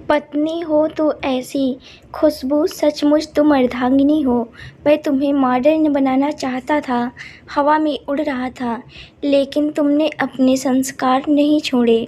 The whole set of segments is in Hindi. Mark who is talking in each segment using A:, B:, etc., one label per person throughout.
A: पत्नी हो तो ऐसी खुशबू, सचमुच तुम अर्धांगिनी हो। मैं तुम्हें मॉडर्न बनाना चाहता था, हवा में उड़ रहा था, लेकिन तुमने अपने संस्कार नहीं छोड़े।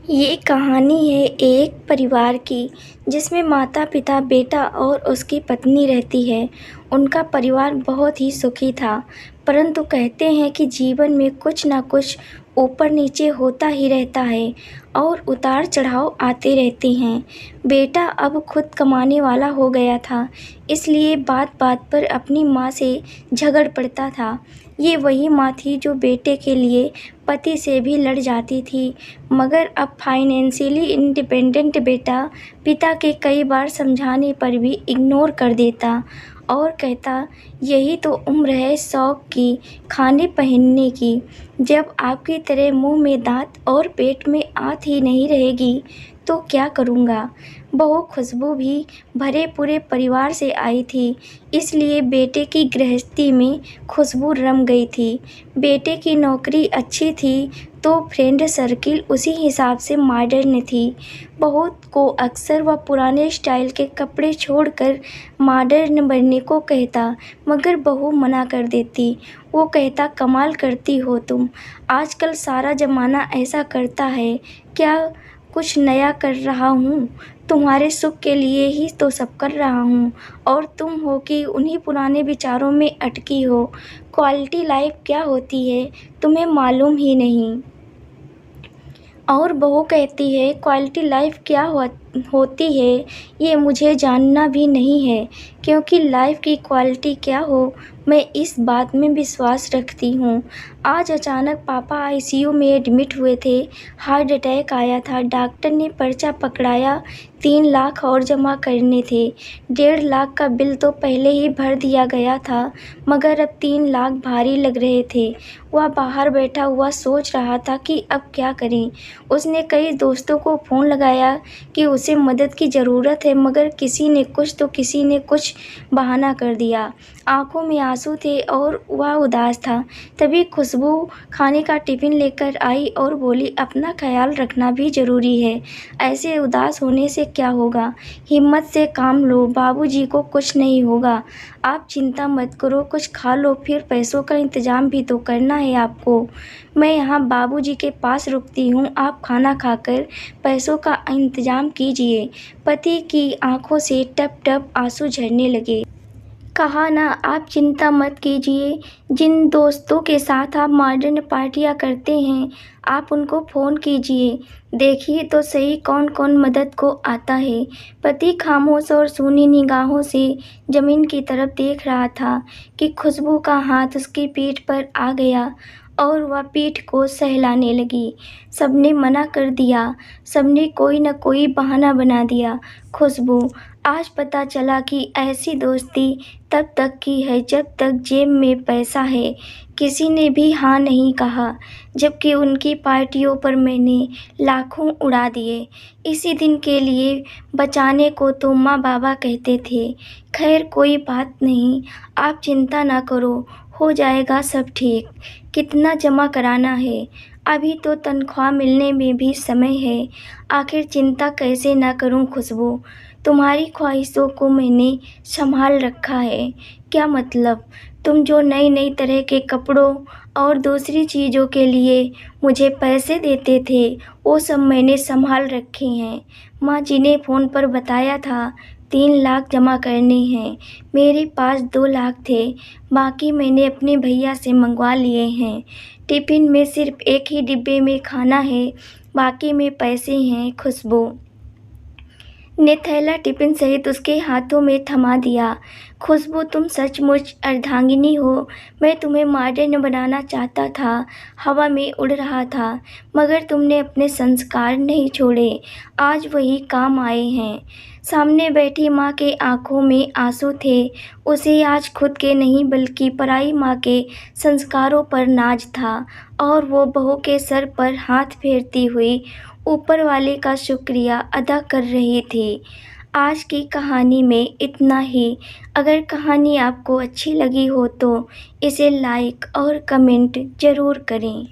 A: ये कहानी है एक परिवार की, जिसमें माता पिता, बेटा और उसकी पत्नी रहती है। उनका परिवार बहुत ही सुखी था, परंतु कहते हैं कि जीवन में कुछ ना कुछ ऊपर नीचे होता ही रहता है और उतार चढ़ाव आते रहते हैं। बेटा अब खुद कमाने वाला हो गया था, इसलिए बात बात पर अपनी माँ से झगड़ पड़ता था। ये वही माँ थी जो बेटे के लिए पति से भी लड़ जाती थी, मगर अब फाइनेंशियली इंडिपेंडेंट बेटा पिता के कई बार समझाने पर भी इग्नोर कर देता और कहता, यही तो उम्र है शौक की, खाने पहनने की। जब आपकी तरह मुंह में दांत और पेट में आंत ही नहीं रहेगी तो क्या करूँगा। बहू खुशबू भी भरे पूरे परिवार से आई थी, इसलिए बेटे की गृहस्थी में खुशबू रम गई थी। बेटे की नौकरी अच्छी थी तो फ्रेंड सर्किल उसी हिसाब से मॉडर्न थी। बहू को अक्सर वह पुराने स्टाइल के कपड़े छोड़कर मॉडर्न बनने को कहता, मगर बहू मना कर देती। वो कहता, कमाल करती हो तुम, आजकल सारा ज़माना ऐसा करता है, क्या कुछ नया कर रहा हूँ। तुम्हारे सुख के लिए ही तो सब कर रहा हूँ और तुम हो कि उन्हीं पुराने विचारों में अटकी हो। क्वालिटी लाइफ क्या होती है तुम्हें मालूम ही नहीं। और बहू कहती है, क्वालिटी लाइफ क्या होती है ये मुझे जानना भी नहीं है, क्योंकि लाइफ की क्वालिटी क्या हो मैं इस बात में विश्वास रखती हूँ। आज अचानक पापा आईसीयू में एडमिट हुए थे, हार्ट अटैक आया था। डॉक्टर ने पर्चा पकड़ाया, 3 लाख और जमा करने थे। 1.5 लाख का बिल तो पहले ही भर दिया गया था, मगर अब 3 लाख भारी लग रहे थे। वह बाहर बैठा हुआ सोच रहा था कि अब क्या करें। उसने कई दोस्तों को फ़ोन लगाया कि उसे मदद की ज़रूरत है, मगर किसी ने कुछ तो किसी ने कुछ बहाना कर दिया। आंखों में आंसू थे और वह उदास था। तभी खुशबू खाने का टिफ़िन लेकर आई और बोली, अपना ख्याल रखना भी ज़रूरी है, ऐसे उदास होने से क्या होगा, हिम्मत से काम लो, बाबूजी को कुछ नहीं होगा, आप चिंता मत करो, कुछ खा लो, फिर पैसों का इंतज़ाम भी तो करना है आपको। मैं यहाँ बाबूजी के पास रुकती हूँ, आप खाना खाकर पैसों का इंतज़ाम कीजिए। पति की आंखों से टप टप आंसू झरने लगे। कहा ना, आप चिंता मत कीजिए, जिन दोस्तों के साथ आप मॉडर्न पार्टियां करते हैं आप उनको फ़ोन कीजिए, देखिए तो सही कौन कौन मदद को आता है। पति खामोश और सूनी निगाहों से ज़मीन की तरफ देख रहा था कि खुशबू का हाथ उसकी पीठ पर आ गया और वह पीठ को सहलाने लगी। सबने मना कर दिया, सबने कोई न कोई बहाना बना दिया। खुशबू, आज पता चला कि ऐसी दोस्ती तब तक की है जब तक जेब में पैसा है। किसी ने भी हाँ नहीं कहा, जबकि उनकी पार्टियों पर मैंने लाखों उड़ा दिए। इसी दिन के लिए बचाने को तो माँ बाबा कहते थे। खैर कोई बात नहीं, आप चिंता ना करो, हो जाएगा सब ठीक। कितना जमा कराना है, अभी तो तनख्वाह मिलने में भी समय है। आखिर चिंता कैसे ना करूं खुशबू, तुम्हारी ख्वाहिशों को मैंने संभाल रखा है। क्या मतलब, तुम जो नई नई तरह के कपड़ों और दूसरी चीज़ों के लिए मुझे पैसे देते थे वो सब मैंने संभाल रखे हैं। माँ जी ने फ़ोन पर बताया था 3 लाख जमा करने हैं, मेरे पास 2 लाख थे, बाकी मैंने अपने भैया से मंगवा लिए हैं। टिफ़िन में सिर्फ एक ही डिब्बे में खाना है, बाकी में पैसे हैं। खुशबू ने थैला टिफ़िन सहित उसके हाथों में थमा दिया। खुशबू, तुम सचमुच अर्धांगिनी हो। मैं तुम्हें मॉडर्न बनाना चाहता था, हवा में उड़ रहा था, मगर तुमने अपने संस्कार नहीं छोड़े, आज वही काम आए हैं। सामने बैठी माँ के आंखों में आंसू थे। उसे आज खुद के नहीं बल्कि पराई माँ के संस्कारों पर नाज था और वो बहू के सर पर हाथ फेरती हुई ऊपर वाले का शुक्रिया अदा कर रही थी। आज की कहानी में इतना ही। अगर कहानी आपको अच्छी लगी हो तो इसे लाइक और कमेंट ज़रूर करें।